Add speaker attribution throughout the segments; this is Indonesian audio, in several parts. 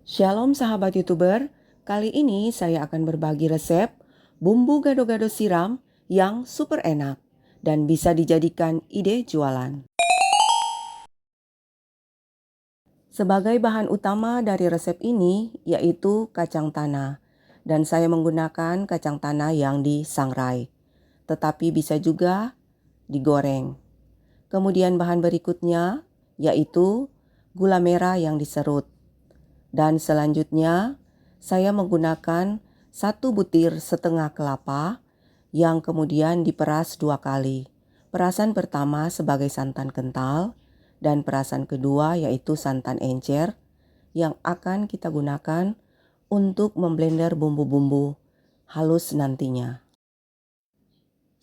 Speaker 1: Shalom sahabat YouTuber, kali ini saya akan berbagi resep bumbu gado-gado siram yang super enak dan bisa dijadikan ide jualan. Sebagai bahan utama dari resep ini yaitu kacang tanah dan saya menggunakan kacang tanah yang disangrai, tetapi bisa juga digoreng. Kemudian bahan berikutnya yaitu gula merah yang diserut. Dan selanjutnya saya menggunakan 1 butir setengah kelapa yang kemudian diperas 2 kali. Perasan pertama sebagai santan kental dan perasan kedua yaitu santan encer yang akan kita gunakan untuk memblender bumbu-bumbu halus nantinya.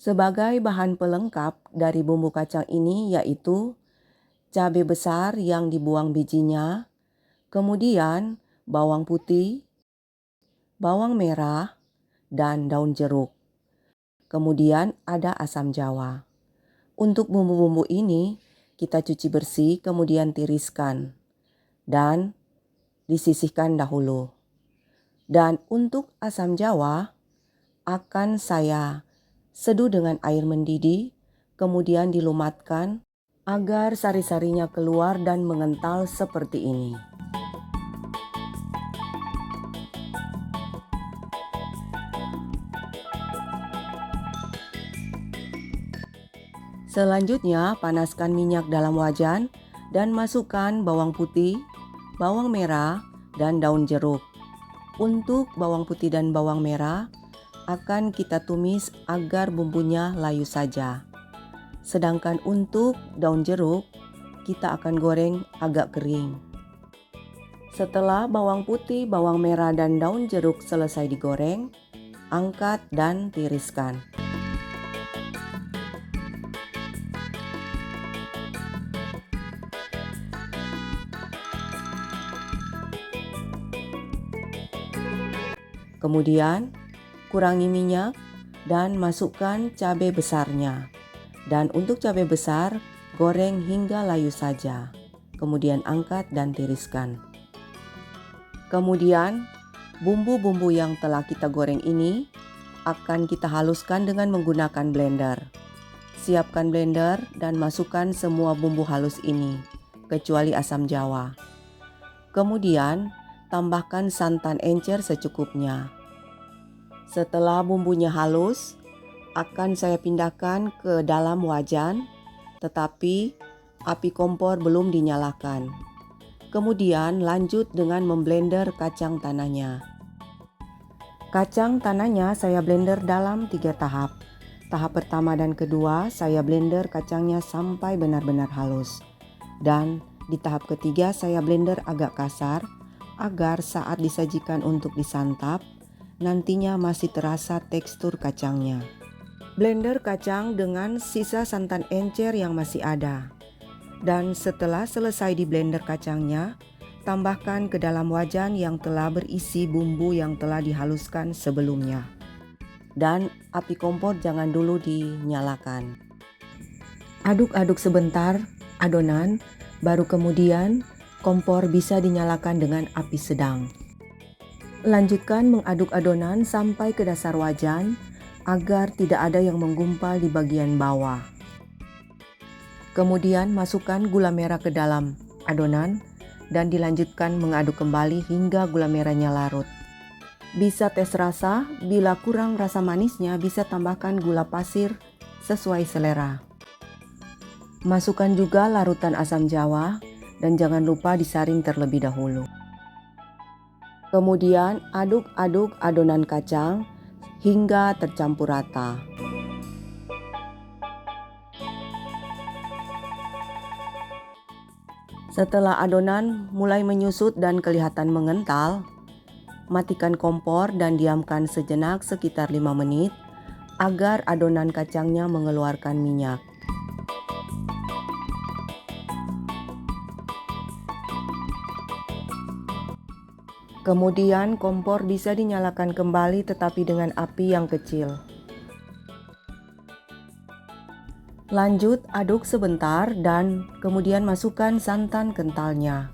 Speaker 1: Sebagai bahan pelengkap dari bumbu kacang ini yaitu cabai besar yang dibuang bijinya, kemudian bawang putih, bawang merah, dan daun jeruk. Kemudian ada asam jawa. Untuk bumbu-bumbu ini kita cuci bersih kemudian tiriskan dan disisihkan dahulu. Dan untuk asam jawa akan saya seduh dengan air mendidih kemudian dilumatkan agar sari-sarinya keluar dan mengental seperti ini. Selanjutnya, panaskan minyak dalam wajan dan masukkan bawang putih, bawang merah, dan daun jeruk. Untuk bawang putih dan bawang merah akan kita tumis agar bumbunya layu saja. Sedangkan untuk daun jeruk, kita akan goreng agak kering. Setelah bawang putih, bawang merah, dan daun jeruk selesai digoreng, angkat dan tiriskan. Kemudian kurangi minyak dan masukkan cabai besarnya. Dan untuk cabai besar, goreng hingga layu saja. Kemudian angkat dan tiriskan. Kemudian bumbu-bumbu yang telah kita goreng ini akan kita haluskan dengan menggunakan blender. Siapkan blender dan masukkan semua bumbu halus ini, kecuali asam jawa. Kemudian tambahkan santan encer secukupnya. Setelah bumbunya halus, akan saya pindahkan ke dalam wajan, tetapi api kompor belum dinyalakan. Kemudian lanjut dengan memblender kacang tanahnya. Kacang tanahnya saya blender dalam 3 tahap. Tahap pertama dan kedua saya blender kacangnya sampai benar-benar halus. Dan di tahap ketiga saya blender agak kasar agar saat disajikan untuk disantap, nantinya masih terasa tekstur kacangnya. Blender kacang dengan sisa santan encer yang masih ada. Dan setelah selesai di blender kacangnya, tambahkan ke dalam wajan yang telah berisi bumbu yang telah dihaluskan sebelumnya. Dan api kompor jangan dulu dinyalakan. Aduk-aduk sebentar adonan, baru kemudian kompor bisa dinyalakan dengan api sedang. Lanjutkan mengaduk adonan sampai ke dasar wajan agar tidak ada yang menggumpal di bagian bawah. Kemudian masukkan gula merah ke dalam adonan dan dilanjutkan mengaduk kembali hingga gula merahnya larut. Bisa tes rasa, bila kurang rasa manisnya bisa tambahkan gula pasir sesuai selera. Masukkan juga larutan asam jawa dan jangan lupa disaring terlebih dahulu. Kemudian aduk-aduk adonan kacang hingga tercampur rata. Setelah adonan mulai menyusut dan kelihatan mengental, matikan kompor dan diamkan sejenak sekitar 5 menit agar adonan kacangnya mengeluarkan minyak. Kemudian kompor bisa dinyalakan kembali tetapi dengan api yang kecil. Lanjut aduk sebentar dan kemudian masukkan santan kentalnya.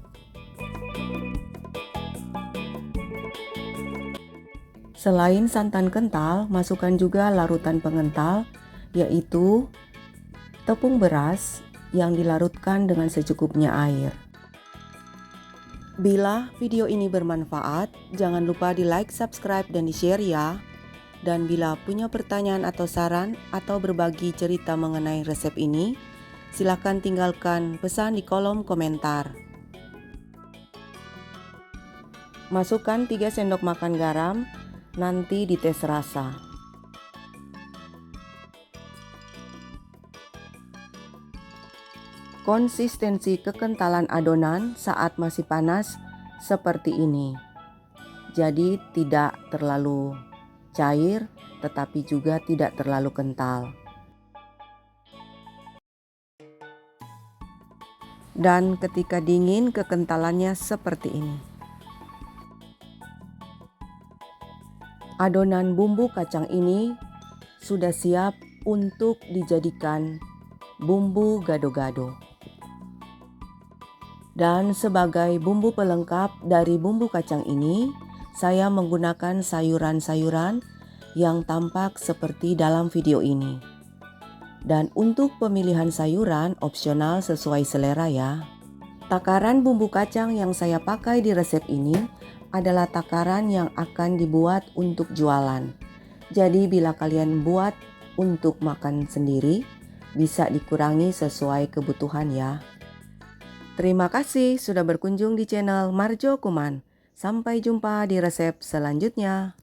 Speaker 1: Selain santan kental, masukkan juga larutan pengental, yaitu tepung beras yang dilarutkan dengan secukupnya air. Bila video ini bermanfaat, jangan lupa di like, subscribe, dan di share ya. Dan bila punya pertanyaan atau saran atau berbagi cerita mengenai resep ini, silakan tinggalkan pesan di kolom komentar. Masukkan 3 sendok makan garam, nanti dites rasa. Konsistensi kekentalan adonan saat masih panas seperti ini. Jadi tidak terlalu cair, tetapi juga tidak terlalu kental. Dan ketika dingin, kekentalannya seperti ini. Adonan bumbu kacang ini sudah siap untuk dijadikan bumbu gado-gado. Dan sebagai bumbu pelengkap dari bumbu kacang ini, saya menggunakan sayuran-sayuran yang tampak seperti dalam video ini. Dan untuk pemilihan sayuran opsional sesuai selera ya. Takaran bumbu kacang yang saya pakai di resep ini adalah takaran yang akan dibuat untuk jualan. Jadi bila kalian buat untuk makan sendiri, bisa dikurangi sesuai kebutuhan ya. Terima kasih sudah berkunjung di channel Marjo Kuman. Sampai jumpa di resep selanjutnya.